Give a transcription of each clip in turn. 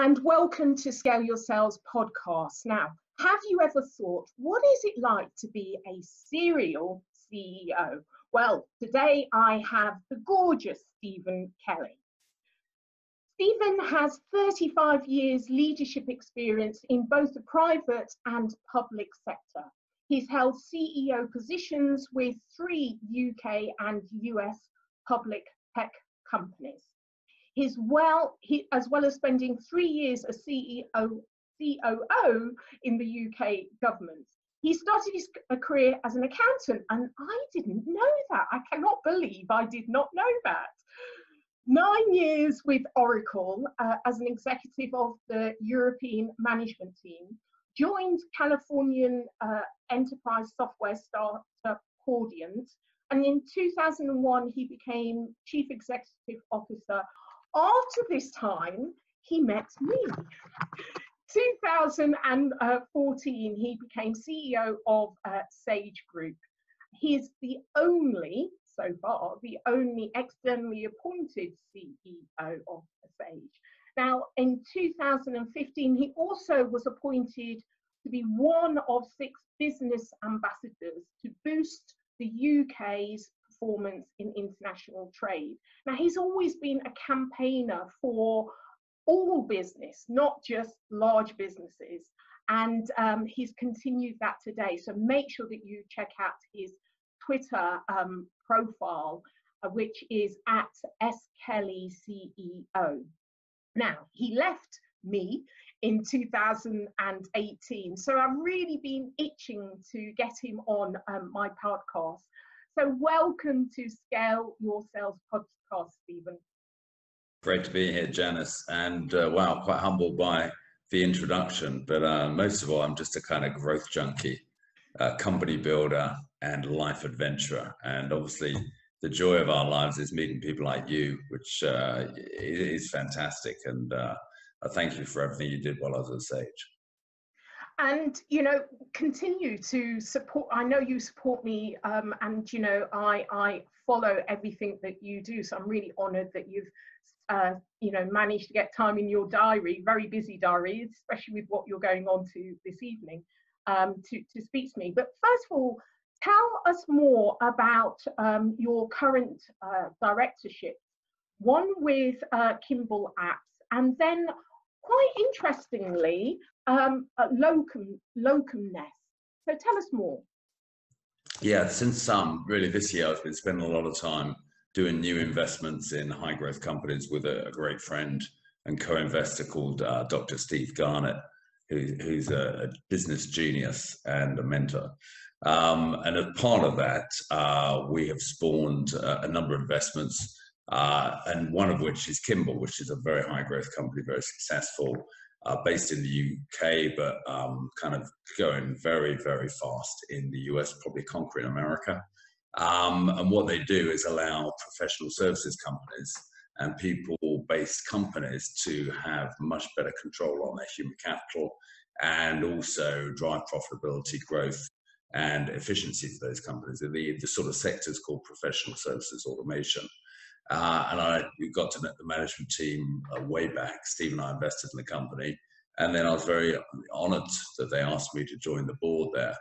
and welcome to Scale Your Sales podcast. Now, have you ever thought, what is it like to be a serial CEO? Well, today I have the gorgeous Stephen Kelly. Stephen has 35 years leadership experience in both the private and public sector. He's held CEO positions with 3 UK and US public tech companies. As well as spending 3 years as COO in the UK government. He started his career as an accountant, and I didn't know that. I cannot believe I did not know that. 9 years with Oracle as an executive of the European management team, joined Californian enterprise software startup Cordiant, and in 2001 he became Chief Executive Officer. After this time, he met me. 2014, he became CEO of Sage Group. He is so far, the only externally appointed CEO of Sage. Now, in 2015, he also was appointed to be one of 6 business ambassadors to boost the UK's performance in international trade. Now, he's always been a campaigner for all business, not just large businesses, and he's continued that today. So make sure that you check out his Twitter profile, which is at @SKellyCEO. Now, he left me in 2018, so I've really been itching to get him on my podcast. So welcome to Scale Your Sales podcast, Stephen. Great to be here, Janice, and wow, quite humbled by the introduction, but most of all, I'm just a kind of growth junkie, company builder and life adventurer, and obviously the joy of our lives is meeting people like you, which is fantastic, and I thank you for everything you did while I was at Sage. And, you know, continue to support. I know you support me, and, you know, I follow everything that you do. So I'm really honored that you've, you know, managed to get time in your diary, very busy diary, especially with what you're going on to this evening, to speak to me. But first of all, tell us more about your current directorship, one with Kimble apps, and then quite interestingly, locumness. So tell us more. Yeah, since really this year, I've been spending a lot of time doing new investments in high growth companies with a great friend and co-investor called Dr. Steve Garnett, who's a business genius and a mentor. And as part of that, we have spawned a number of investments, and one of which is Kimble, which is a very high growth company, very successful, based in the UK, but kind of going very, very fast in the US, probably conquering America. And what they do is allow professional services companies and people-based companies to have much better control on their human capital and also drive profitability, growth, and efficiency for those companies. The sort of sectors called professional services automation. And we got to know the management team way back. Steve and I invested in the company, and then I was very honored that they asked me to join the board there,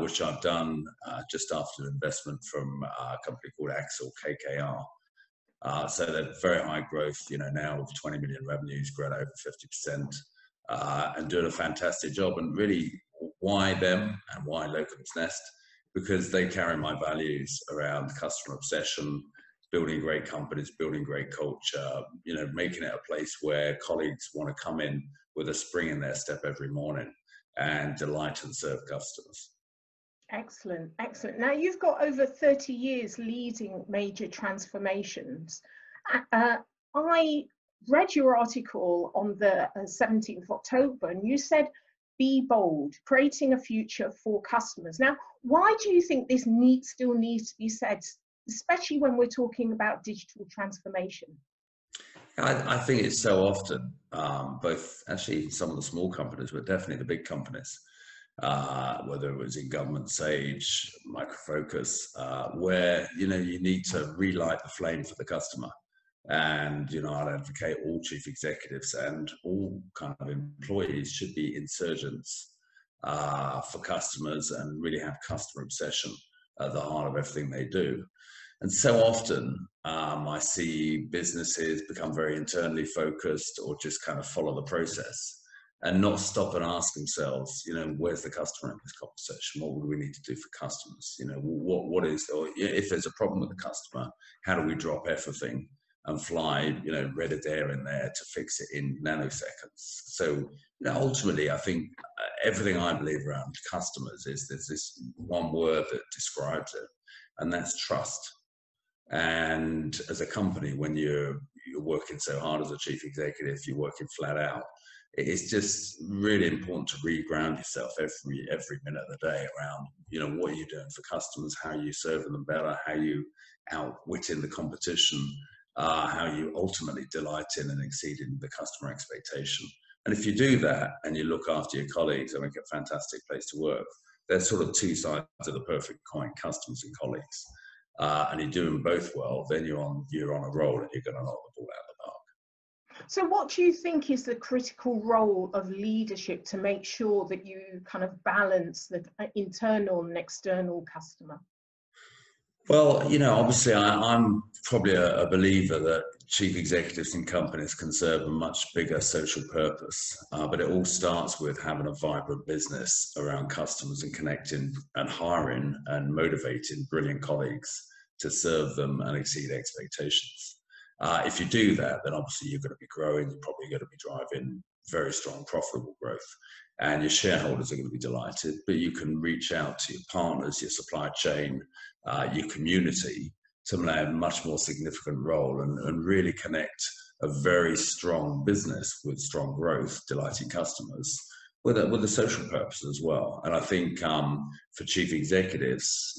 which I've done just after an investment from a company called Axel, KKR. So they're very high growth, you know, now with 20 million revenues, grown over 50%, and doing a fantastic job. And really, why them and why Locum's Nest? Because they carry my values around customer obsession, building great companies, building great culture, you know, making it a place where colleagues want to come in with a spring in their step every morning and delight and serve customers. Excellent, excellent. Now, you've got over 30 years leading major transformations. I read your article on the 17th of October, and you said, be bold, creating a future for customers. Now, why do you think this still needs to be said, especially when we're talking about digital transformation? I think it's so often, both actually some of the small companies, but definitely the big companies, whether it was in government, Sage, Micro Focus, where, you know, you need to relight the flame for the customer. And, I'd advocate all chief executives and all kind of employees should be insurgents for customers and really have customer obsession at the heart of everything they do. And so often I see businesses become very internally focused or just kind of follow the process and not stop and ask themselves, where's the customer in this conversation? What would we need to do for customers? What is, or if there's a problem with the customer, how do we drop everything and fly, red Adair in there to fix it in nanoseconds? So, ultimately, I think everything I believe around customers is there's this one word that describes it, and that's trust. And as a company, when you're working so hard as a chief executive, you're working flat out, it's just really important to re-ground yourself every minute of the day around, what you're doing for customers, how you're serving them better, how you outwitting the competition, how you ultimately delight in and exceeding the customer expectation. And if you do that and you look after your colleagues and make a fantastic place to work, there's sort of two sides of the perfect coin, customers and colleagues. And you're doing both well, then you're on a roll and you're going to knock the ball out of the park. So what do you think is the critical role of leadership to make sure that you kind of balance the internal and external customer? Well, obviously I'm probably a believer that chief executives in companies can serve a much bigger social purpose, but it all starts with having a vibrant business around customers and connecting and hiring and motivating brilliant colleagues to serve them and exceed expectations. If you do that, then obviously you're going to be growing, you're probably going to be driving very strong, profitable growth, and your shareholders are going to be delighted, but you can reach out to your partners, your supply chain, your community to play a much more significant role and really connect a very strong business with strong growth, delighting customers, with a social purpose as well. And I think for chief executives,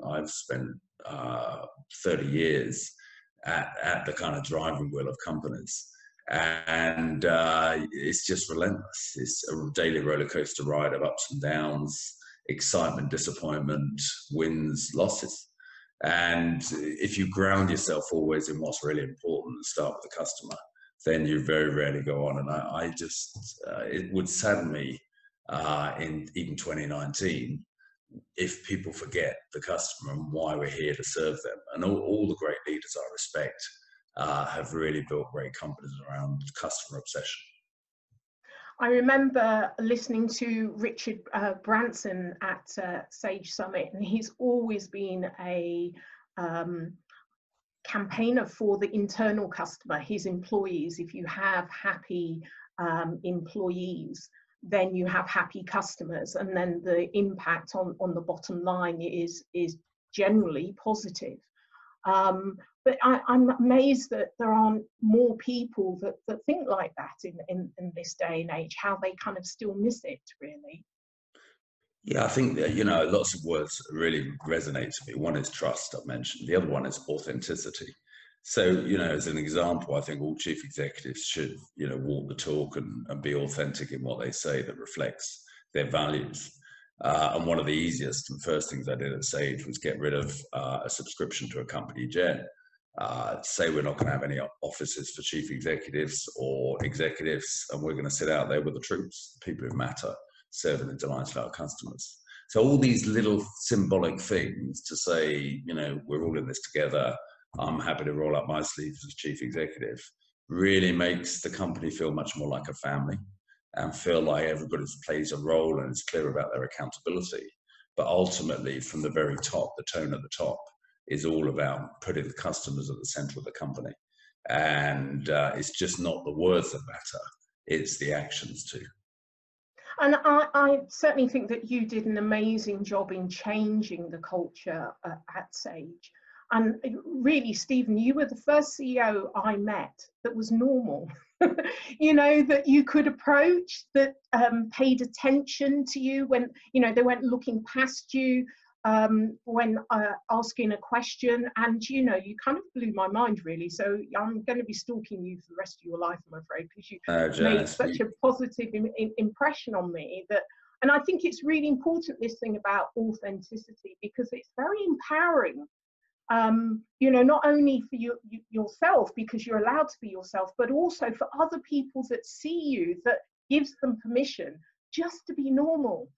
I've spent 30 years at the kind of driving wheel of companies. And it's just relentless. It's a daily roller coaster ride of ups and downs, excitement, disappointment, wins, losses. And if you ground yourself always in what's really important and start with the customer, then you very rarely go on. And I just, it would sadden me in even 2019 if people forget the customer and why we're here to serve them. And all the great leaders I respect have really built great companies around customer obsession. I remember listening to Richard Branson at Sage Summit, and he's always been a campaigner for the internal customer, his employees. If you have happy employees, then you have happy customers, and then the impact on the bottom line is generally positive. But I'm amazed that there aren't more people that think like that in this day and age, how they kind of still miss it, really. Yeah, I think that, lots of words really resonate to me. One is trust, I've mentioned. The other one is authenticity. So, as an example, I think all chief executives should, walk the talk and be authentic in what they say that reflects their values. And one of the easiest and first things I did at Sage was get rid of a subscription to a company jet. Say we're not going to have any offices for chief executives or executives, and we're going to sit out there with the troops, people who matter, serving and delighting our customers. So all these little symbolic things to say, we're all in this together, I'm happy to roll up my sleeves as chief executive, really makes the company feel much more like a family and feel like everybody plays a role and is clear about their accountability. But ultimately, from the very top, the tone at the top is all about putting the customers at the center of the company. And it's just not the words that matter, it's the actions too. And I certainly think that you did an amazing job in changing the culture at Sage. And really, Stephen, you were the first CEO I met that was normal, that you could approach, that paid attention to you when, they weren't looking past you when asking a question. And, you kind of blew my mind, really. So I'm going to be stalking you for the rest of your life, I'm afraid, because you made such a positive impression on me that. And I think it's really important, this thing about authenticity, because it's very empowering you know, not only for yourself, because you're allowed to be yourself, but also for other people that see you, that gives them permission just to be normal.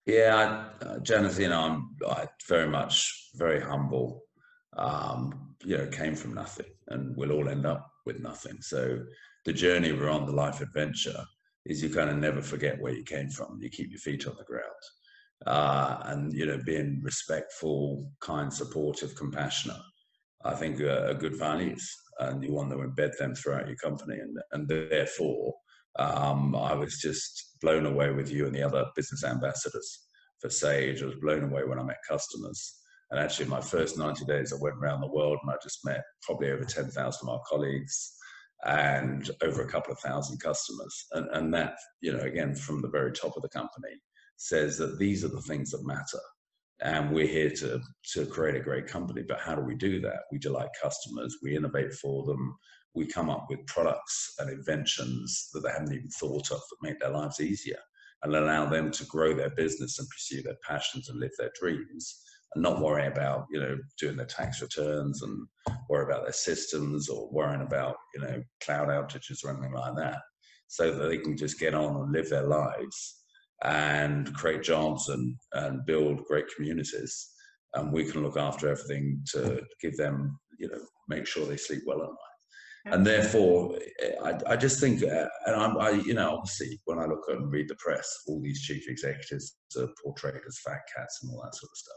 Yeah, Janice, you know, I very humble. You know, came from nothing, and we'll all end up with nothing. So the journey we're on, the life adventure, is you kind of never forget where you came from. You keep your feet on the ground, and you know, being respectful, kind, supportive, compassionate, I think are good values, and you want to embed them throughout your company. And therefore, I was just blown away with you and the other business ambassadors for Sage. I was blown away when I met customers. And actually, my first 90 days, I went around the world and I just met probably over 10,000 of our colleagues and over a couple of thousand customers. And that, you know, again, from the very top of the company, says that these are the things that matter. And we're here to create a great company. But how do we do that? We delight customers. We innovate for them. We come up with products and inventions that they haven't even thought of that make their lives easier and allow them to grow their business and pursue their passions and live their dreams, and not worry about, you know, doing their tax returns and worry about their systems or worrying about, you know, cloud outages or anything like that, so that they can just get on and live their lives and create jobs and build great communities. And we can look after everything to give them, you know, make sure they sleep well at night. And therefore, I just think, and you know, obviously, when I look and read the press, all these chief executives are portrayed as fat cats and all that sort of stuff.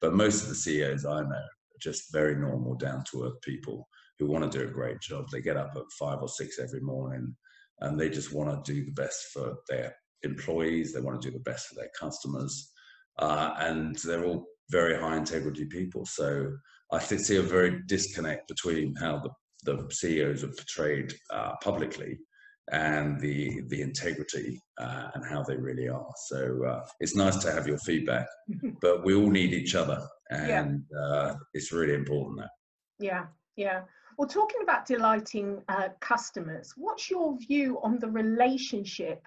But most of the CEOs I know are just very normal, down-to-earth people who want to do a great job. They get up at 5 or 6 every morning, and they just want to do the best for their employees. They want to do the best for their customers, and they're all very high-integrity people. So I see a very disconnect between how the CEOs are portrayed publicly and the integrity and how they really are. So it's nice to have your feedback, but we all need each other, and it's really important that. Yeah, yeah. Well, talking about delighting customers, what's your view on the relationship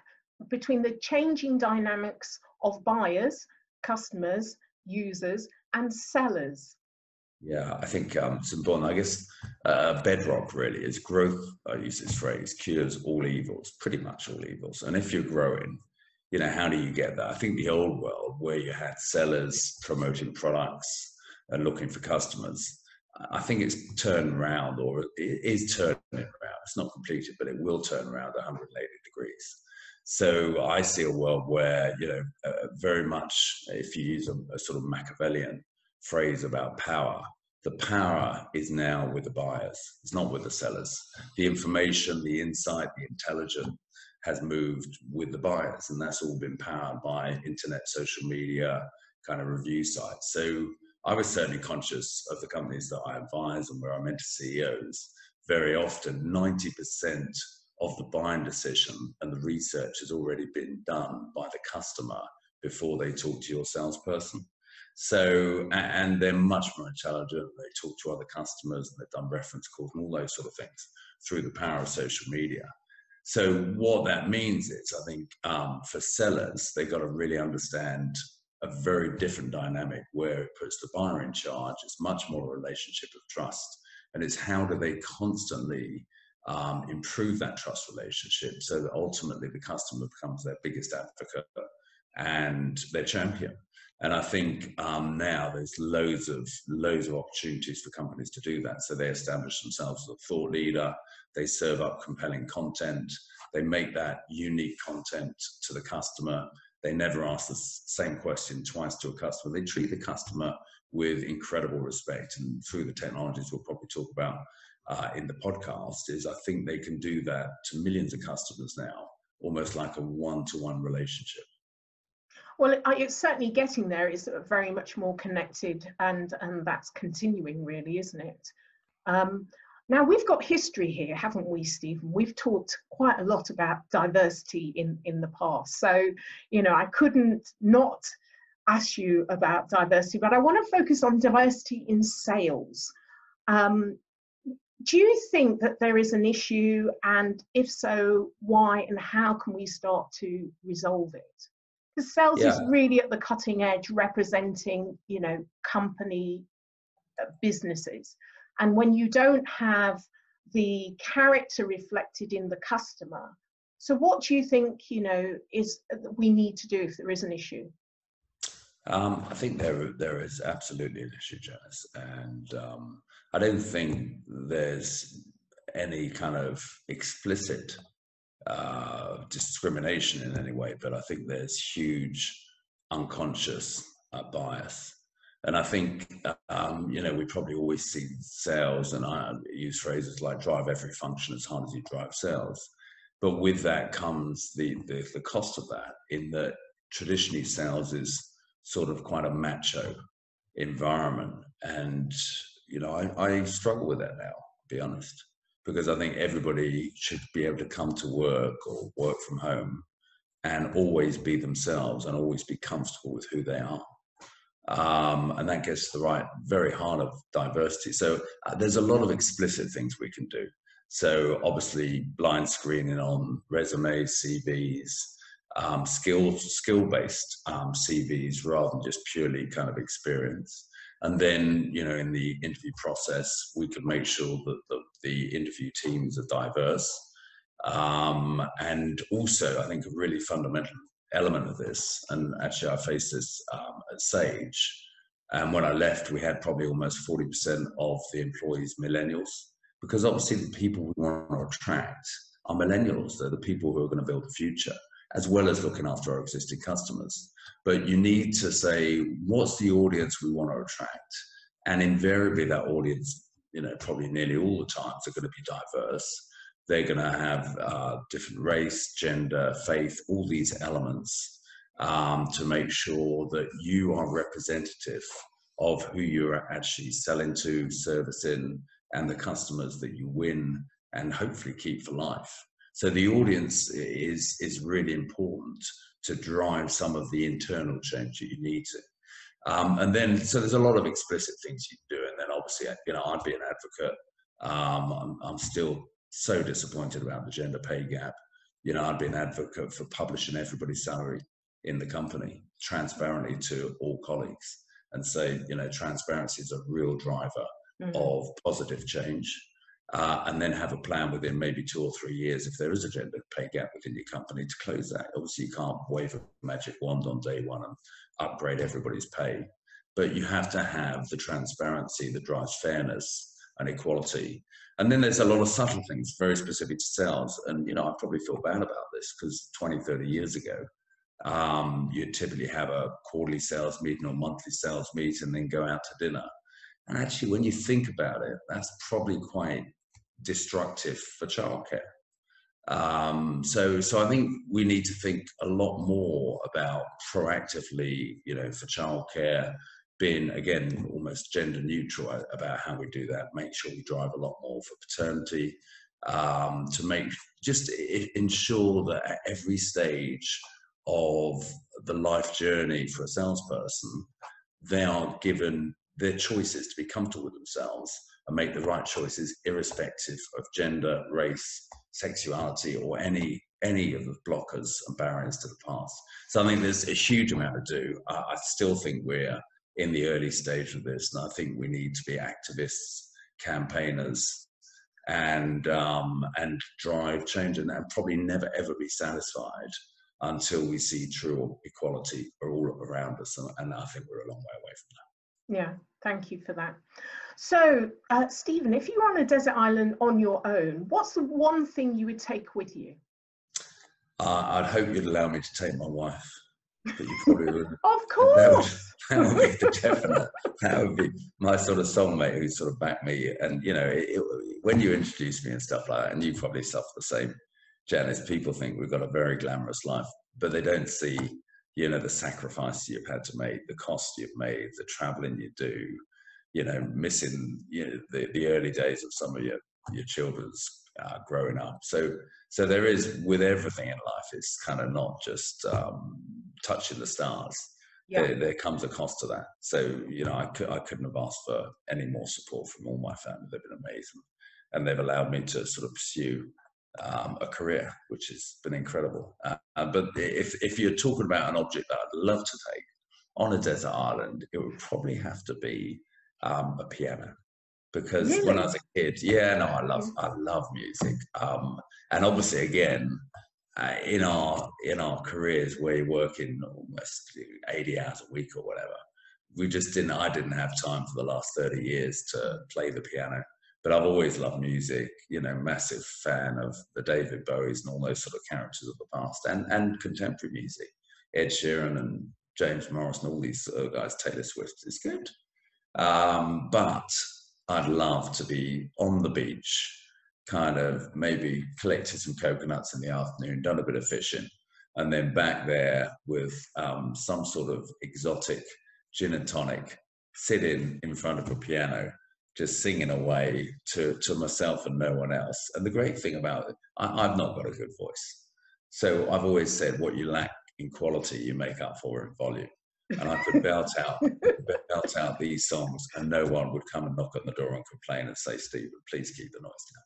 between the changing dynamics of buyers, customers, users, and sellers? Yeah, I think it's important. I guess bedrock really is growth. I use this phrase: cures all evils, pretty much all evils. And if you're growing, you know, how do you get that? I think the old world, where you had sellers promoting products and looking for customers, I think it's turned around, or it is turning around. It's not completed, but it will turn around 180 degrees. So I see a world where, you know, very much, if you use a sort of Machiavellian phrase about power, the power is now with the buyers. It's not with the sellers. The information, the insight, the intelligence has moved with the buyers, and that's all been powered by internet, social media, kind of review sites. So I was certainly conscious of the companies that I advise and where I mentor CEOs. Very often, 90% of the buying decision and the research has already been done by the customer before they talk to your salesperson. So, and they're much more intelligent. They talk to other customers, and they've done reference calls and all those sort of things through the power of social media. So what that means is, I think for sellers, they've got to really understand a very different dynamic where it puts the buyer in charge. It's much more a relationship of trust. And it's how do they constantly improve that trust relationship so that ultimately the customer becomes their biggest advocate and their champion. And I think now there's loads of opportunities for companies to do that. So they establish themselves as a thought leader. They serve up compelling content. They make that unique content to the customer. They never ask the same question twice to a customer. They treat the customer with incredible respect. And through the technologies we'll probably talk about in the podcast, is I think they can do that to millions of customers now, almost like a one-to-one relationship. Well, it's certainly getting there. It's very much more connected, and that's continuing, really, isn't it? Now, we've got history here, haven't we, Stephen? We've talked quite a lot about diversity in the past. So, you know, I couldn't not ask you about diversity, but I want to focus on diversity in sales. Do you think that there is an issue, and if so, why, and how can we start to resolve it? Because sales is really at the cutting edge, representing, you know, company businesses. And when you don't have the character reflected in the customer, so what do you think, is we need to do if there is an issue? I think there is absolutely an issue, Janice, and I don't think there's any kind of explicit discrimination in any way, but I think there's huge unconscious bias. And I think, we probably always see sales, and I use phrases like drive every function as hard as you drive sales. But with that comes the cost of that, in that traditionally sales is sort of quite a macho environment. And, I struggle with that now, to be honest, because I think everybody should be able to come to work or work from home and always be themselves and always be comfortable with who they are. And that gets to the very heart of diversity. So there's a lot of explicit things we can do. So obviously blind screening on resumes, CVs, skill-based CVs rather than just purely kind of experience. And then, in the interview process, we could make sure that the interview teams are diverse. And also, I think a really fundamental element of this, and actually I faced this at Sage, and when I left, we had probably almost 40% of the employees millennials, because obviously the people we want to attract are millennials. They're the people who are going to build the future, as well as looking after our existing customers. But you need to say, what's the audience we want to attract? And invariably that audience, probably nearly all the times are going to be diverse. They're going to have different race, gender, faith, all these elements to make sure that you are representative of who you're actually selling to, servicing, and the customers that you win and hopefully keep for life. So the audience is really important to drive some of the internal change that you need to. And then, so there's a lot of explicit things you can do. And then obviously, I'd be an advocate. I'm still so disappointed about the gender pay gap. I'd be an advocate for publishing everybody's salary in the company transparently to all colleagues, and say, transparency is a real driver of positive change. And then have a plan within maybe 2 or 3 years, if there is a gender pay gap within your company, to close that. Obviously, you can't wave a magic wand on day one and upgrade everybody's pay, but you have to have the transparency that drives fairness and equality. And then there's a lot of subtle things, very specific to sales. And, I probably feel bad about this, because 20, 30 years ago, you'd typically have a quarterly sales meeting or monthly sales meeting and then go out to dinner. And actually, when you think about it, that's probably quite destructive for childcare. So I think we need to think a lot more about proactively, for childcare, being, again, almost gender neutral about how we do that. Make sure we drive a lot more for paternity, to ensure that at every stage of the life journey for a salesperson, they are given their choices to be comfortable with themselves and make the right choices, irrespective of gender, race, sexuality, or any of the blockers and barriers to the past. So I think there's a huge amount to do. I still think we're in the early stage of this, and I think we need to be activists, campaigners, and drive change, and probably never ever be satisfied until we see true equality all around us. And I think we're a long way away from that. Yeah, thank you for that. So, Stephen, if you were on a desert island on your own, what's the one thing you would take with you? I'd hope you'd allow me to take my wife. But you probably would. Of course. That would be the definite. That would be my sort of soulmate who sort of backed me. And, when you introduce me and stuff like that, and you probably suffer the same, Janice, people think we've got a very glamorous life, but they don't see, the sacrifice you've had to make, the cost you've made, the traveling you do, missing the early days of some of your children's growing up. So there is, with everything in life, it's kind of not just touching the stars. Yeah. There comes a cost to that. So, I couldn't have asked for any more support from all my family. They've been amazing. And they've allowed me to sort of pursue a career, which has been incredible. But if you're talking about an object that I'd love to take on a desert island, it would probably have to be a piano. Because Really? when I was a kid, yeah, no, Yeah. I love music. And obviously, again, in our careers where you're working almost 80 hours a week or whatever, I didn't have time for the last 30 years to play the piano. But I've always loved music, massive fan of the David Bowies and all those sort of characters of the past, and contemporary music. Ed Sheeran and James Morrison, all these guys, Taylor Swift is good. But I'd love to be on the beach, kind of maybe collected some coconuts in the afternoon, done a bit of fishing, and then back there with some sort of exotic gin and tonic, sitting in front of a piano, just singing away to myself and no one else. And the great thing about it, I've not got a good voice. So I've always said what you lack in quality, you make up for in volume. And I could belt out these songs and no one would come and knock on the door and complain and say, Stephen, please keep the noise down.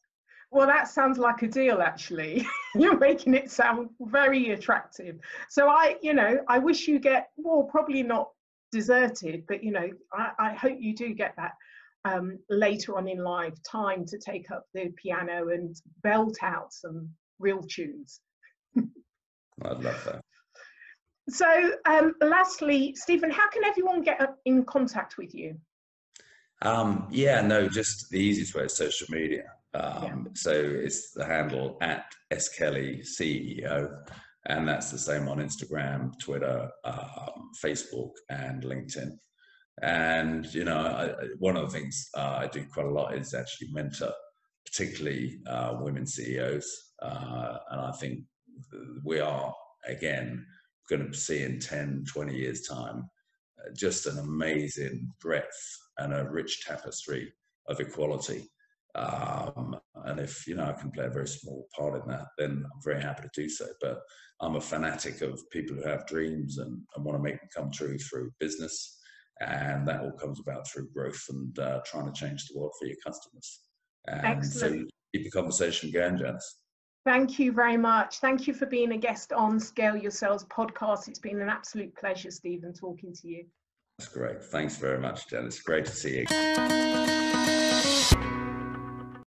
Well, that sounds like a deal, actually. You're making it sound very attractive. So I wish you get, well, probably not deserted, but, I hope you do get that later on in life time to take up the piano and belt out some real tunes. I'd love that. So lastly, Stephen, how can everyone get in contact with you? Just the easiest way is social media. So it's the handle at @skelly CEO, and that's the same on Instagram, Twitter, Facebook, and LinkedIn. And one of the things I do quite a lot is actually mentor, particularly women CEOs, and I think we are again going to see in 10, 20 years time just an amazing breadth and a rich tapestry of equality. And if I can play a very small part in that, then I'm very happy to do so. But I'm a fanatic of people who have dreams and want to make them come true through business, and that all comes about through growth and trying to change the world for your customers. And excellent. So keep the conversation going, Janice. Thank you very much. Thank you for being a guest on Scale Your Sales podcast. It's been an absolute pleasure, Stephen, talking to you. That's great. Thanks very much, Janice. Great to see you.